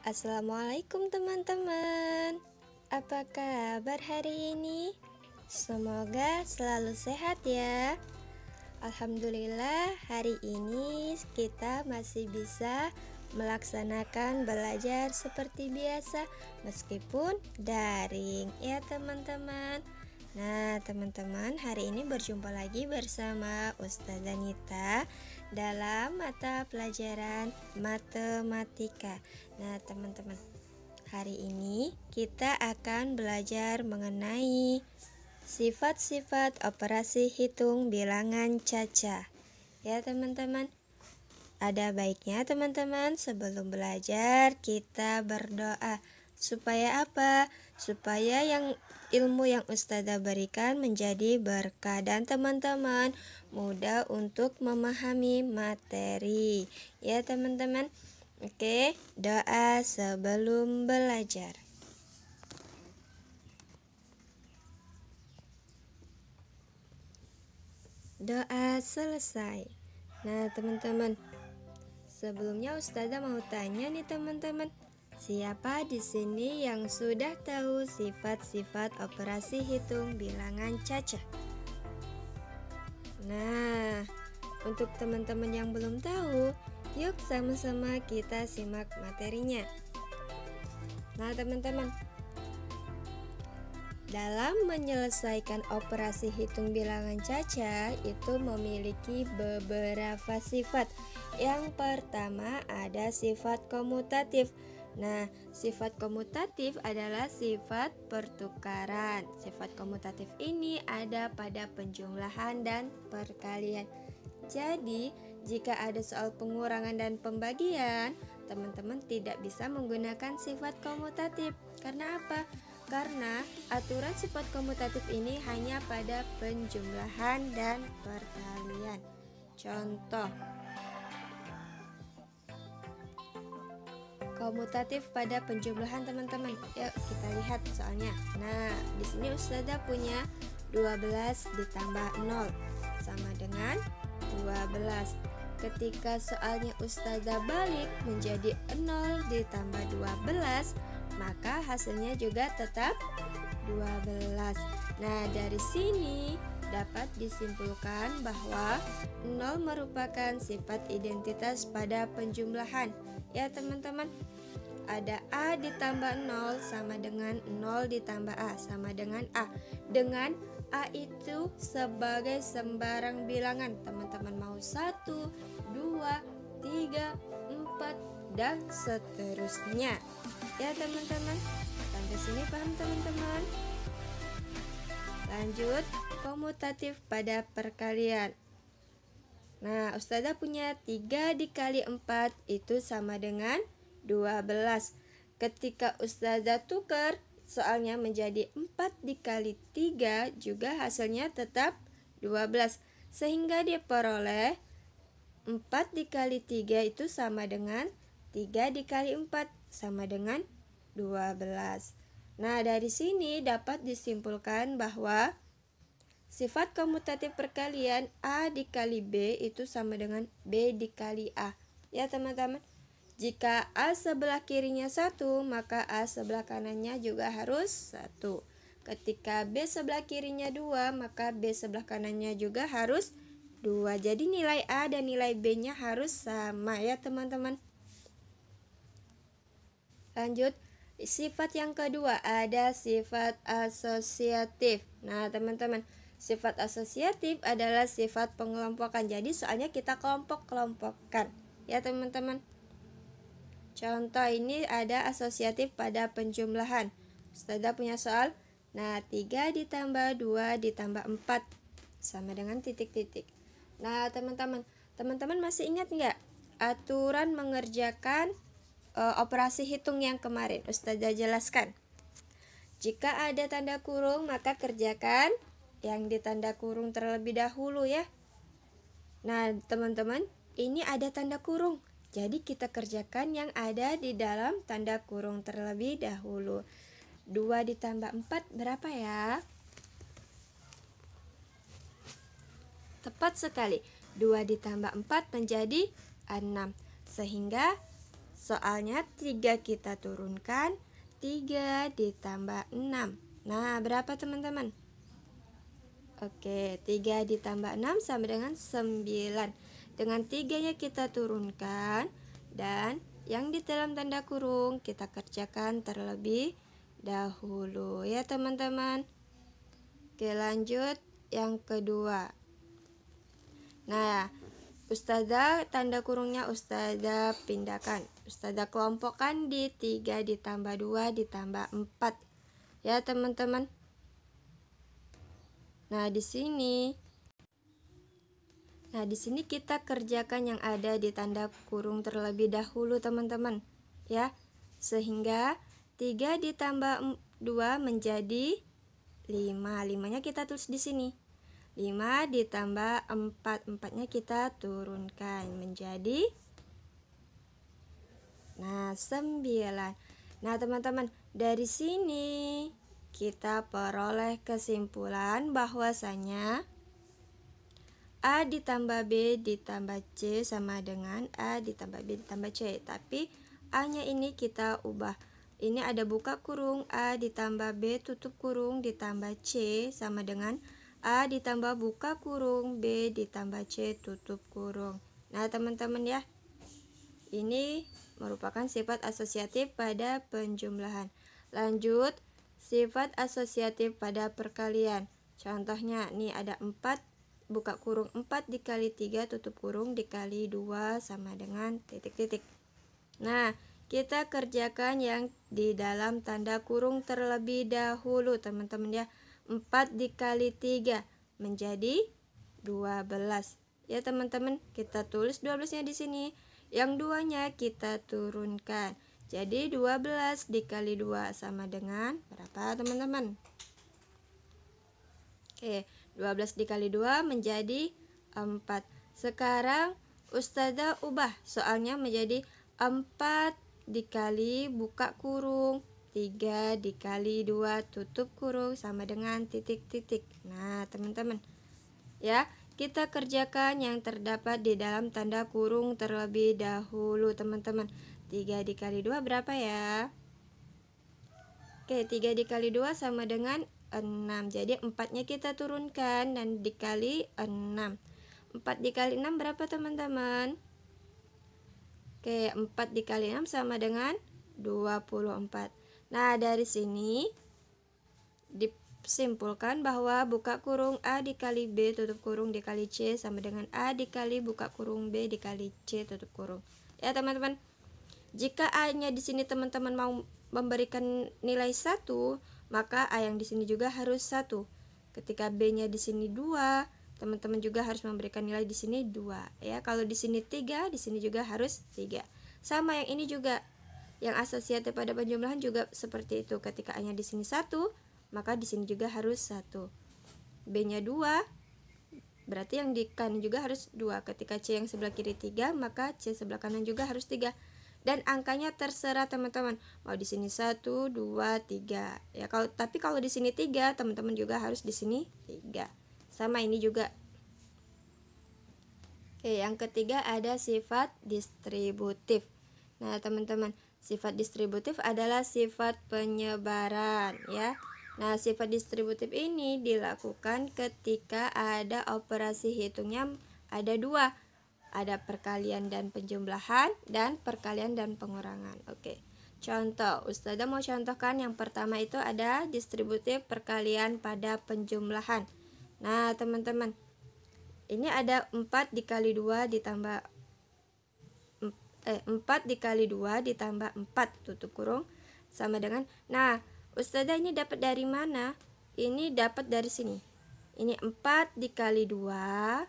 Assalamualaikum teman-teman. Apa kabar hari ini? Semoga selalu sehat ya. Alhamdulillah hari ini kita masih bisa melaksanakan belajar seperti biasa meskipun daring ya teman-teman. Nah teman-teman, hari ini berjumpa lagi bersama Ustazah Nita dalam mata pelajaran matematika. Nah teman-teman, hari ini kita akan belajar mengenai sifat-sifat operasi hitung bilangan caca. Ya teman-teman, ada baiknya teman-teman sebelum belajar kita berdoa. Supaya apa? Supaya ilmu yang Ustazah berikan menjadi berkah dan teman-teman mudah untuk memahami materi. Ya teman-teman. Oke, doa sebelum belajar. Doa selesai. Nah teman-teman, sebelumnya Ustazah mau tanya nih teman-teman, siapa di sini yang sudah tahu sifat-sifat operasi hitung bilangan caca? Nah, untuk teman-teman yang belum tahu, yuk sama-sama kita simak materinya. Nah teman-teman, dalam menyelesaikan operasi hitung bilangan caca itu memiliki beberapa sifat. Yang pertama ada sifat komutatif. Nah, sifat komutatif adalah sifat pertukaran. Sifat komutatif ini ada pada penjumlahan dan perkalian. Jadi, jika ada soal pengurangan dan pembagian, teman-teman tidak bisa menggunakan sifat komutatif. Karena apa? Karena aturan sifat komutatif ini hanya pada penjumlahan dan perkalian. Contoh, komutatif pada penjumlahan teman-teman. Yuk kita lihat soalnya. Nah, di sini Ustazah punya 12 ditambah 0 sama dengan 12. Ketika soalnya Ustazah balik menjadi 0 ditambah 12, maka hasilnya juga tetap 12. Nah, dari sini dapat disimpulkan bahwa 0 merupakan sifat identitas pada penjumlahan. Ya teman-teman, ada A ditambah 0 sama dengan 0 ditambah A sama dengan A. Dengan A itu sebagai sembarang bilangan. Teman-teman mau 1, 2, 3, 4, dan seterusnya. Ya teman-teman, sampai sini paham teman-teman? Lanjut, komutatif pada perkalian. Nah, Ustazah punya 3 dikali 4 itu sama dengan 12. Ketika Ustazah tukar soalnya menjadi 4 dikali 3 juga hasilnya tetap 12. Sehingga diperoleh 4 dikali 3 itu sama dengan 3 dikali 4 sama dengan 12. Nah, dari sini dapat disimpulkan bahwa sifat komutatif perkalian A dikali B itu sama dengan B dikali A. Ya teman-teman, jika A sebelah kirinya 1, maka A sebelah kanannya juga harus 1. Ketika B sebelah kirinya 2, maka B sebelah kanannya juga harus 2. Jadi nilai A dan nilai B-nya harus sama ya teman-teman. Lanjut, sifat yang kedua ada sifat asosiatif. Nah teman-teman, sifat asosiatif adalah sifat pengelompokan. Jadi soalnya kita kelompok-kelompokkan ya teman-teman. Contoh ini ada asosiatif pada penjumlahan. Ustazah punya soal. Nah, 3 ditambah 2 ditambah 4 sama dengan titik-titik. Nah teman-teman masih ingat nggak aturan mengerjakan operasi hitung yang kemarin Ustazah jelaskan? Jika ada tanda kurung maka kerjakan yang di tanda kurung terlebih dahulu ya. Nah teman-teman, ini ada tanda kurung, jadi kita kerjakan yang ada di dalam tanda kurung terlebih dahulu. 2 ditambah 4 berapa ya? Tepat sekali, 2 ditambah 4 menjadi 6. Sehingga Soalnya 3 kita turunkan, 3 ditambah 6. Nah, berapa teman-teman? Oke, 3 ditambah 6 sama dengan 9. Dengan 3-nya kita turunkan, dan yang di dalam tanda kurung kita kerjakan terlebih dahulu ya teman-teman. Oke, lanjut yang kedua. Nah, Ustazah tanda kurungnya Ustazah pindahkan. Ustazah kelompokkan di 3 ditambah 2 ditambah 4. Ya, teman-teman. Nah, di sini kita kerjakan yang ada di tanda kurung terlebih dahulu, teman-teman. Ya. Sehingga 3 ditambah 2 menjadi 5. 5-nya kita tulis di sini. 5 ditambah 4, 4-nya kita turunkan menjadi 9. Nah, teman-teman, dari sini kita peroleh kesimpulan bahwasanya A ditambah B ditambah C sama dengan A ditambah B ditambah C. Tapi A-nya ini kita ubah. Ini ada buka kurung, A ditambah B tutup kurung ditambah C sama dengan A ditambah buka kurung, B ditambah C tutup kurung. Nah, teman-teman ya, ini merupakan sifat asosiatif pada penjumlahan. Lanjut, sifat asosiatif pada perkalian. Contohnya, nih ada 4, buka kurung 4 dikali 3 tutup kurung dikali 2 sama dengan titik-titik. Nah, kita kerjakan yang di dalam tanda kurung terlebih dahulu, teman-teman ya. 4 dikali 3 menjadi 12. Ya, teman-teman, kita tulis 12-nya di sini. Yang 2-nya kita turunkan. Jadi 12 dikali 2 sama dengan berapa, teman-teman? Oke, 12 dikali 2 menjadi 4. Sekarang Ustazah ubah soalnya menjadi 4 dikali buka kurung 3 dikali 2 tutup kurung sama dengan titik-titik. Nah, teman-teman ya, kita kerjakan yang terdapat di dalam tanda kurung terlebih dahulu, teman-teman. 3 dikali 2 berapa ya? Oke, 3 dikali 2 sama dengan 6. Jadi 4-nya kita turunkan dan dikali 6. 4 dikali 6 berapa, teman-teman? Oke, 4 dikali 6 sama dengan 24. Nah, dari sini disimpulkan bahwa buka kurung A dikali B tutup kurung dikali C sama dengan A dikali buka kurung B dikali C tutup kurung. Ya, teman-teman. Jika A-nya di sini teman-teman mau memberikan nilai 1, maka A yang di sini juga harus 1. Ketika B-nya di sini 2, teman-teman juga harus memberikan nilai di sini 2. Ya, kalau di sini 3, di sini juga harus 3. Sama yang ini juga. Yang asosiatif pada penjumlahan juga seperti itu. Ketika A-nya di sini 1, maka di sini juga harus 1. B-nya 2, berarti yang di kanan juga harus 2. Ketika C yang sebelah kiri 3, maka C sebelah kanan juga harus 3. Dan angkanya terserah teman-teman. Mau di sini 1, 2, 3. Ya, tapi kalau di sini 3, teman-teman juga harus di sini 3. Sama ini juga. Oke, yang ketiga ada sifat distributif. Nah, teman-teman, sifat distributif adalah sifat penyebaran ya. Nah, sifat distributif ini dilakukan ketika ada operasi hitungnya ada 2. Ada perkalian dan penjumlahan dan perkalian dan pengurangan. Oke. Contoh, Ustazah mau contohkan yang pertama itu ada distributif perkalian pada penjumlahan. Nah, teman-teman, ini ada 4 dikali 2 ditambah 4 dikali 2 ditambah 4 tutup kurung sama dengan, nah, Ustazah ini dapat dari mana? Ini dapat dari sini. Ini 4 dikali 2,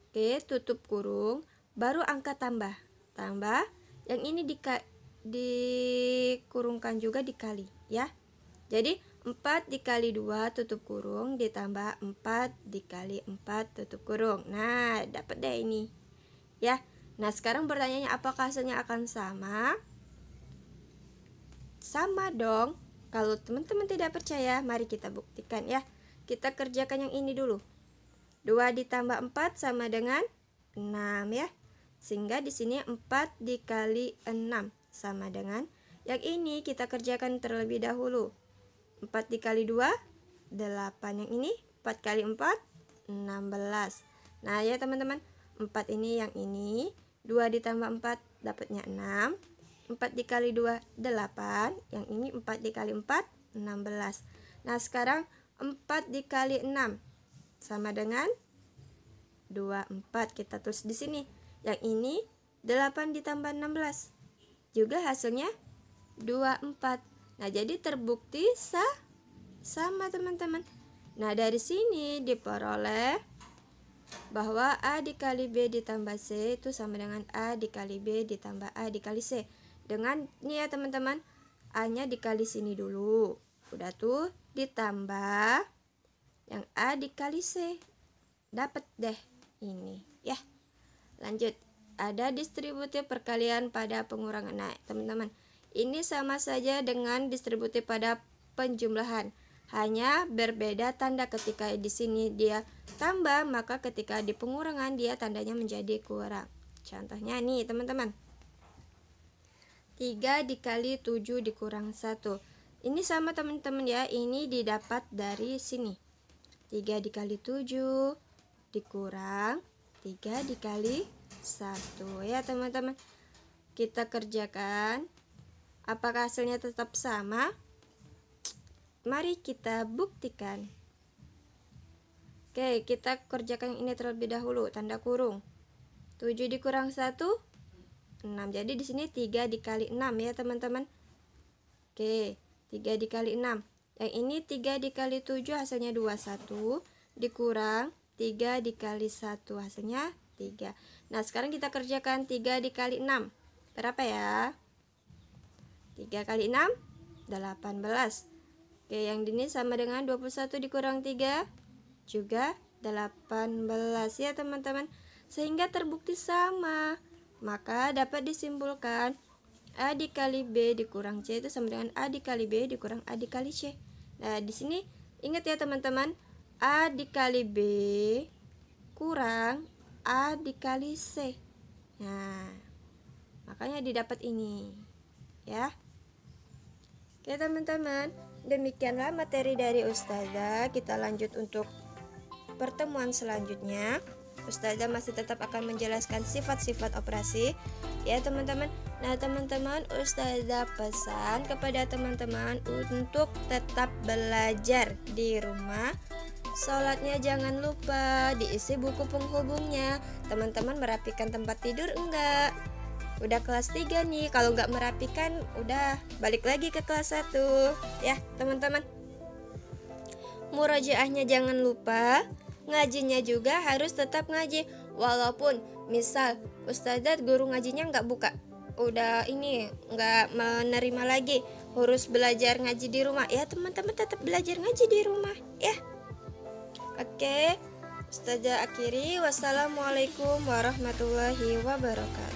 oke, tutup kurung, baru angka tambah. Tambah, yang ini dikurungkan juga dikali ya. Jadi 4 dikali 2 tutup kurung ditambah 4 dikali 4 tutup kurung. Nah, dapat deh ini ya. Nah, sekarang pertanyaannya apakah hasilnya akan sama? Sama dong. Kalau teman-teman tidak percaya, mari kita buktikan ya. Kita kerjakan yang ini dulu. 2 ditambah 4 sama dengan 6 ya. Sehingga di sini 4 dikali 6 sama dengan yang ini. Kita kerjakan terlebih dahulu. 4 dikali 2 8. Yang ini 4 kali 4 16. Nah ya teman-teman, 4 ini yang ini, 2 ditambah 4 dapatnya 6. 4 dikali 2 8. Yang ini 4 dikali 4 16. Nah sekarang 4 dikali 6 sama dengan 24. Kita tulis di sini. Yang ini 8 ditambah 16 juga hasilnya 24. Nah jadi terbukti sama teman-teman. Nah dari sini diperoleh bahwa A dikali B ditambah C itu sama dengan A dikali B ditambah A dikali C. Dengan ini ya teman-teman, A nya dikali sini dulu, udah tuh ditambah yang A dikali C, dapat deh ini ya. Lanjut, ada distributif perkalian pada pengurangan. Nah teman-teman, ini sama saja dengan distributif pada penjumlahan, hanya berbeda tanda. Ketika di sini dia tambah, maka ketika di pengurangan dia tandanya menjadi kurang. Contohnya nih teman-teman, 3 dikali 7 dikurang 1. Ini sama teman-teman ya, ini didapat dari sini. 3 dikali 7 dikurang 3 dikali 1 ya teman-teman. Kita kerjakan, apakah hasilnya tetap sama? Mari kita buktikan. Oke, kita kerjakan ini terlebih dahulu, tanda kurung. 7 dikurang 1 6. Jadi di sini 3 dikali 6 ya teman-teman. Oke, 3 dikali 6. Yang ini 3 dikali 7 hasilnya 21 dikurang 3 dikali 1 hasilnya 3. Nah, sekarang kita kerjakan 3 dikali 6. Berapa ya? 3 kali 6 18. Oke, yang ini sama dengan 21 dikurang 3 juga 18 ya teman-teman. Sehingga terbukti sama. Maka dapat disimpulkan A dikali B dikurang C itu sama dengan A dikali B dikurang A dikali C. Nah, di sini ingat ya teman-teman, A dikali B kurang A dikali C. Nah, makanya didapat ini ya. Oke teman-teman, demikianlah materi dari Ustazah. Kita lanjut untuk pertemuan selanjutnya. Ustazah masih tetap akan menjelaskan sifat-sifat operasi ya teman-teman. Nah teman-teman, Ustazah pesan kepada teman-teman untuk tetap belajar di rumah. Sholatnya jangan lupa diisi buku penghubungnya. Teman-teman merapikan tempat tidur enggak? Udah kelas 3 nih, kalau nggak merapikan udah balik lagi ke kelas 1 ya teman-teman. Murojaahnya jangan lupa, ngajinya juga harus tetap ngaji. Walaupun misal Ustazah guru ngajinya nggak buka, udah ini nggak menerima lagi, harus belajar ngaji di rumah ya teman-teman, tetap belajar ngaji di rumah ya. Oke, Ustazah akhiri. Wassalamualaikum warahmatullahi wabarakatuh.